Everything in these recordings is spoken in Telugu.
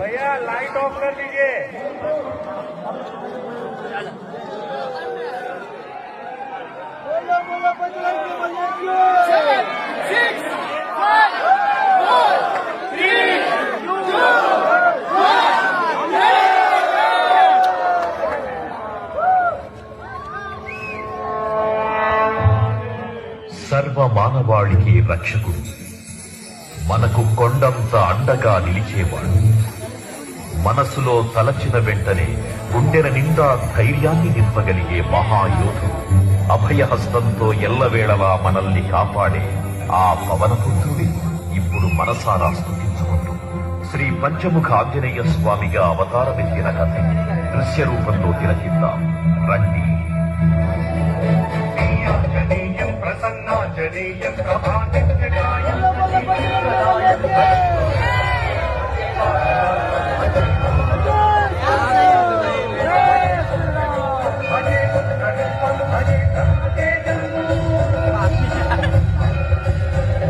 भैया लाइट ऑफ कर दीजिए। సర్వ మానవాళికి రక్షకుడు, మనకు కొండంత అండగా నిలిచేవాడు, మనసులో తలచిన వెంటనే గుండెల నిండా ధైర్యాన్ని నింపగలిగే మహాయోధుడు, అభయహస్తంతో ఎల్లవేళలా మనల్ని కాపాడే ఆ పవనపుత్రుడి ఇప్పుడు మనసారా స్తుతించుకుంటూ శ్రీ పంచముఖ ఆంజనేయ స్వామిగా అవతారమెత్తిన కథ దృశ్య రూపంలో తిలకిద్దాం రండి. ప్రసన్నాంజనేయం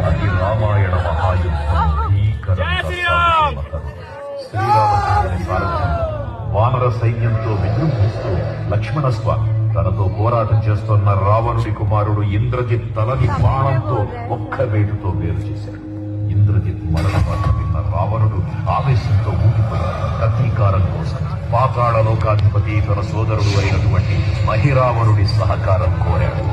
అది రామాయణ మహాయుద్ధం. శ్రీరామచంద్రుని సారథ్యం వానర సైన్యంతో విజృంభిస్తూ లక్ష్మణస్వామి తనతో పోరాటం చేస్తున్న రావణుడి కుమారుడు ఇంద్రజిత్ తలని బాణంతో ఒక్క వేటుతో వేరు చేశాడు. ఇంద్రజిత్ మరణ వార్త విన్న రావణుడు ఆవేశంతో ఊగిపోయాడు. ప్రతీకారం కోసం పాతాళ లోకాధిపతి తన సోదరుడు అయినటువంటి మహిరావణుడి సహకారం కోరాడు.